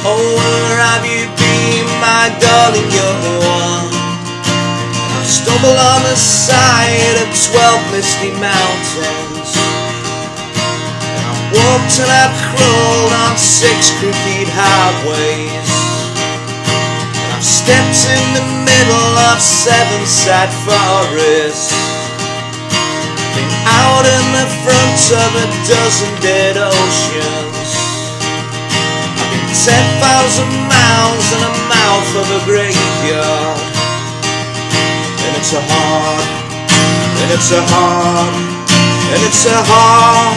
Oh, where have you been, my darling young one? I've stumbled on the side of 12 misty mountains, and I've walked and I've crawled on 6 crooked highways, and I've stepped in the middle of 7 sad forests, been out in the front of a dozen dead oceans, 10,000 miles in the mouth of a graveyard. And it's a hard, and it's a hard, and it's a hard,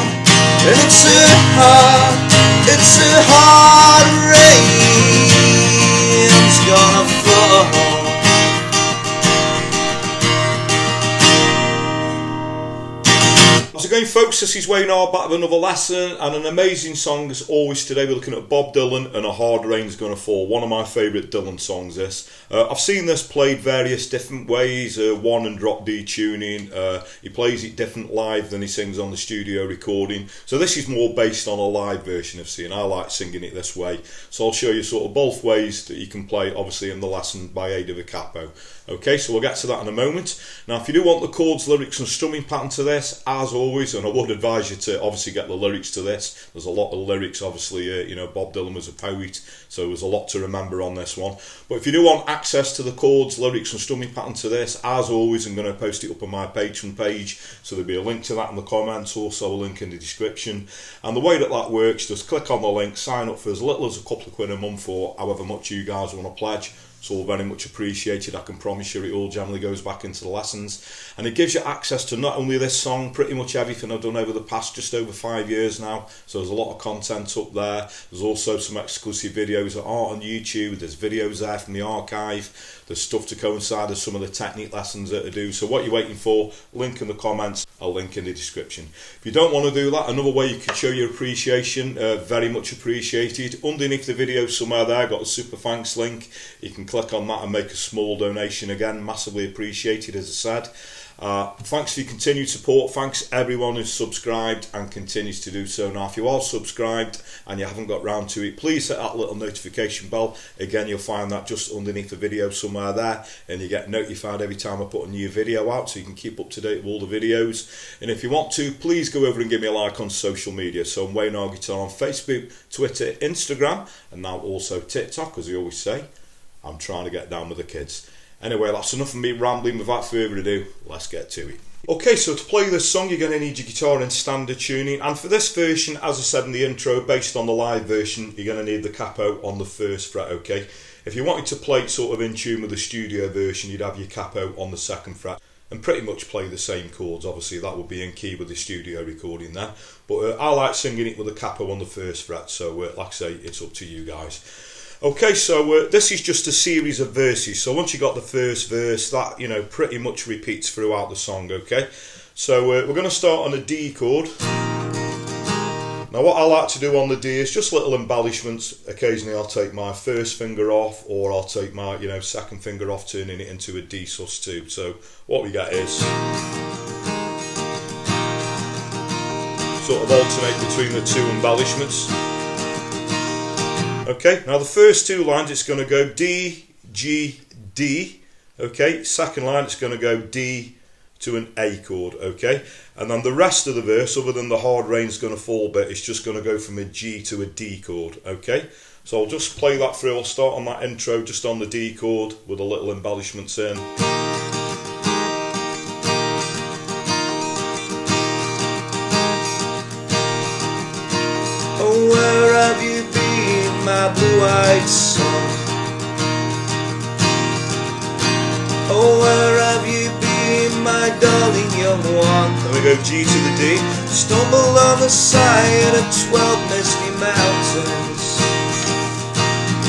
and it's a hard, it's a hard rain's gonna fall. How's it going, folks? This is Wayne R, back with another lesson and an amazing song as always. Today we're looking at Bob Dylan and A Hard Rain's Gonna Fall, one of my favourite Dylan songs this. I've seen this played various different ways, one and drop D tuning. He plays it different live than he sings on the studio recording, so this is more based on a live version of seeing. I like singing it this way, so I'll show you sort of both ways that you can play it, obviously in the lesson by aid of a capo. Okay, so we'll get to that in a moment. Now, if you do want the chords, lyrics and strumming pattern to this, as always, and I would advise you to obviously get the lyrics to this. There's a lot of lyrics, obviously, you know, Bob Dylan was a poet, so there's a lot to remember on this one. But if you do want access to the chords, lyrics and strumming pattern to this, as always, I'm going to post it up on my Patreon page, so there'll be a link to that in the comments, also a link in the description. And the way that that works, just click on the link, sign up for as little as a couple of quid a month, or however much you guys want to pledge. It's all very much appreciated. I can promise you it all generally goes back into the lessons, and it gives you access to not only this song, pretty much everything I've done over the past just over 5 years now, so there's a lot of content up there. There's also some exclusive videos that aren't on YouTube. There's videos there from the archive. There's stuff to coincide with some of the technique lessons that I do. So what you're waiting for, link in the comments, I'll link in the description. If you don't want to do that, another way you can show your appreciation, very much appreciated, underneath the video somewhere there, I've got a super thanks link. You can click on that and make a small donation. Again, massively appreciated, as I said. Thanks for your continued support. Thanks everyone who's subscribed and continues to do so. Now, if you are subscribed and you haven't got round to it, please hit that little notification bell. Again, you'll find that just underneath the video somewhere there, and you get notified every time I put a new video out, so you can keep up to date with all the videos. And if you want to, please go over and give me a like on social media. So I'm Wayne R Guitar on Facebook, Twitter, Instagram, and now also TikTok, as I always say. I'm trying to get down with the kids. Anyway, that's enough of me rambling. Without further ado, let's get to it. Okay, so to play this song, you're going to need your guitar in standard tuning. And for this version, as I said in the intro, based on the live version, you're going to need the capo on the 1st fret, okay? If you wanted to play it sort of in tune with the studio version, you'd have your capo on the 2nd fret and pretty much play the same chords. Obviously, that would be in key with the studio recording there. But I like singing it with the capo on the 1st fret, so like I say, it's up to you guys. Okay, so this is just a series of verses. So once you got the first verse, that, you know, pretty much repeats throughout the song, okay? So we're going to start on a D chord. Now what I like to do on the D is just little embellishments. Occasionally I'll take my 1st finger off, or I'll take my, you know, 2nd finger off, turning it into a D sus2. So what we get is sort of alternate between the two embellishments. Okay, now the first 2 lines, it's going to go D, G, D. Okay, 2nd line, it's going to go D to an A chord. Okay, and then the rest of the verse, other than the hard rain's going to fall bit, it's just going to go from a G to a D chord. Okay, so I'll just play that through. I'll start on that intro just on the D chord with a little embellishments in. Oh, where have you been, my blue-eyed son? Oh, where have you been, my darling young one? Then we go G to the D. Stumbled on the side of 12 misty mountains,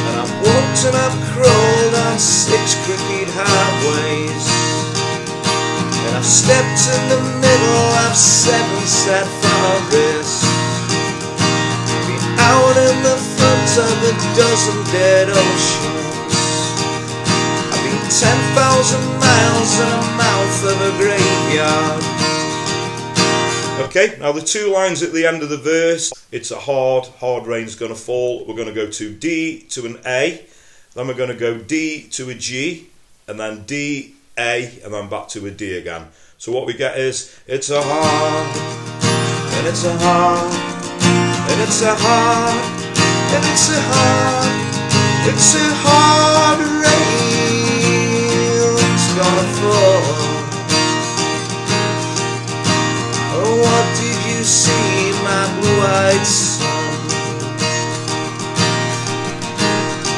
and I've walked and I've crawled on 6 crooked highways, and I've stepped in the middle of 7 sad forests, out in the front of a dozen dead oceans. I've been 10,000 miles in the mouth of a graveyard, Okay, now the two lines at the end of the verse, it's a hard rain's gonna fall. We're gonna go to D to an A, then we're gonna go D to a G, and then D, A, and then back to a D again. So what we get is, it's a hard, and it's a hard, and it's a hard, and it's a hard rain's gonna fall. Oh, what did you see, my blue-eyed son?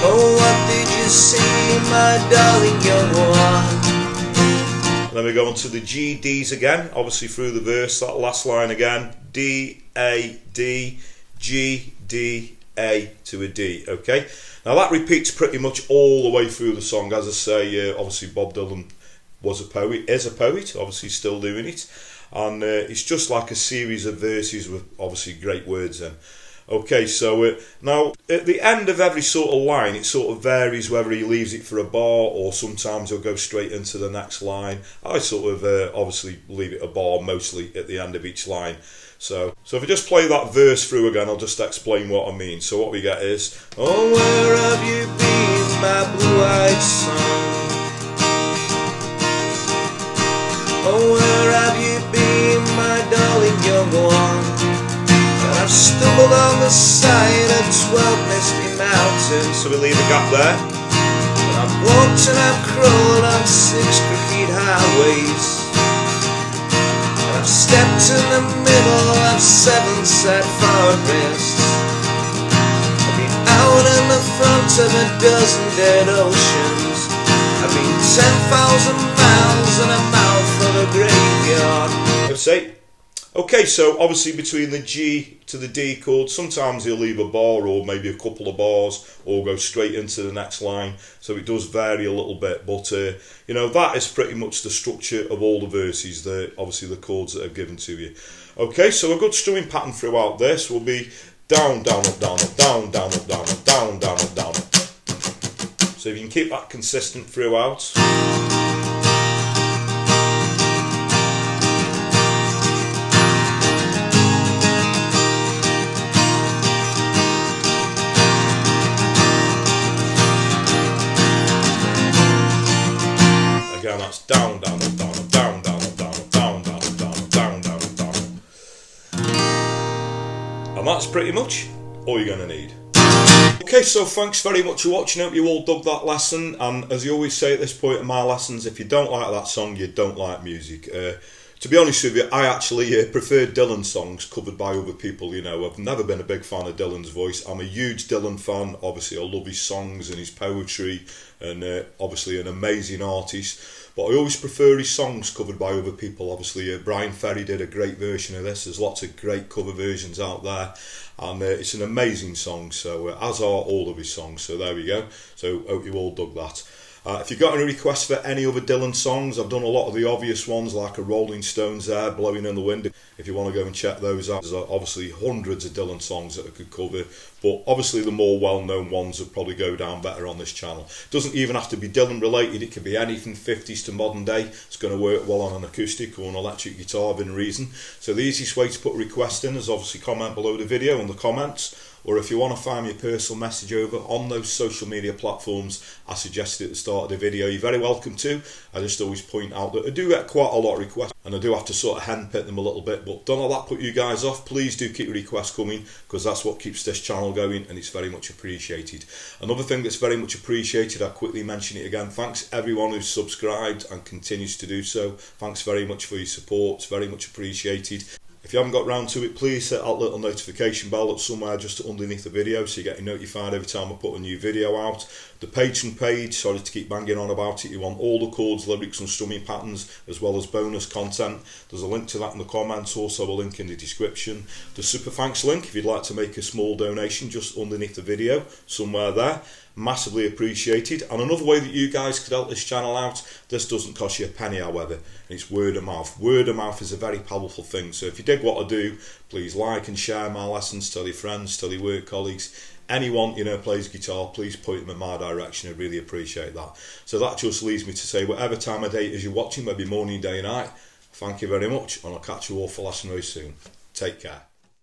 Oh, what did you see, my darling young one? Then we go on to the G, Ds again, obviously through the verse, that last line again. D, A, D, G, D, A to a D, okay? Now that repeats pretty much all the way through the song. As I say, obviously Bob Dylan was a poet, is a poet, obviously still doing it. And it's just like a series of verses with obviously great words in. Okay, so now at the end of every sort of line, it sort of varies whether he leaves it for a bar or sometimes he'll go straight into the next line. I sort of obviously leave it a bar mostly at the end of each line. So if I just play that verse through again, I'll just explain what I mean. So what we get is, oh, where have you been, my blue-eyed son? Oh, where have you been, my darling young one? And I've stumbled on the side of 12 misty mountains. So we leave a gap there. And I've walked and I've crawled on 6 crooked highways. And I've stepped in the middle of 7 sad forests. I've been out in the front of a dozen dead oceans. I've been 10,000 miles in a mouth of a graveyard. Let's say. Okay, so obviously between the G to the D chord, sometimes he'll leave a bar or maybe a couple of bars or go straight into the next line. So it does vary a little bit, but you know, that is pretty much the structure of all the verses, obviously the chords that are given to you. Okay, so a good strumming pattern throughout this will be down, down, up, down, up, down, down, up, down, up, down, down, up, down, up. So if you can keep that consistent throughout. Again, that's down, down, up, down, up, down, down, up, down, up, down, down, up, down, up, down, down, up, down. And that's pretty much all you're going to need. Okay, so thanks very much for watching. I hope you all dug that lesson. And as you always say at this point in my lessons, if you don't like that song, you don't like music. To be honest with you, I actually prefer Dylan songs covered by other people. You know, I've never been a big fan of Dylan's voice. I'm a huge Dylan fan. Obviously, I love his songs and his poetry, and obviously an amazing artist. But I always prefer his songs covered by other people. Obviously, Brian Ferry did a great version of this. There's lots of great cover versions out there. And it's an amazing song, so as are all of his songs. So there we go. So hope you all dug that. If you've got any requests for any other Dylan songs, I've done a lot of the obvious ones like a Rolling Stones there, Blowing in the Wind. If you want to go and check those out, there's obviously hundreds of Dylan songs that I could cover, but obviously the more well-known ones would probably go down better on this channel. It doesn't even have to be Dylan related, it could be anything 50s to modern day. It's going to work well on an acoustic or an electric guitar within reason. So the easiest way to put a request in is obviously comment below the video in the comments. Or if you want to find me a personal message over on those social media platforms I suggested at the start of the video, you're very welcome to. I just always point out that I do get quite a lot of requests and I do have to sort of handpick them a little bit, but don't let that put you guys off. Please do keep your requests coming, because that's what keeps this channel going and it's very much appreciated. Another thing that's very much appreciated, I'll quickly mention it again, thanks everyone who's subscribed and continues to do so. Thanks very much for your support, it's very much appreciated. If you haven't got round to it, please set that little notification bell up somewhere just underneath the video so you get notified every time I put a new video out. The Patreon page, sorry to keep banging on about it, you want all the chords, lyrics and strumming patterns as well as bonus content. There's a link to that in the comments, also a link in the description. The Super Thanks link if you'd like to make a small donation just underneath the video, somewhere there. Massively appreciated. And another way that you guys could help this channel out, this doesn't cost you a penny however, and it's word of mouth. Word of mouth is a very powerful thing, so if you dig what I do, please like and share my lessons, tell your friends, tell your work colleagues, anyone plays guitar, please point them in my direction. I really appreciate that. So that just leads me to say, whatever time of day it is you're watching, maybe morning, day, night, Thank you very much, and I'll catch you all for lesson very soon. Take care.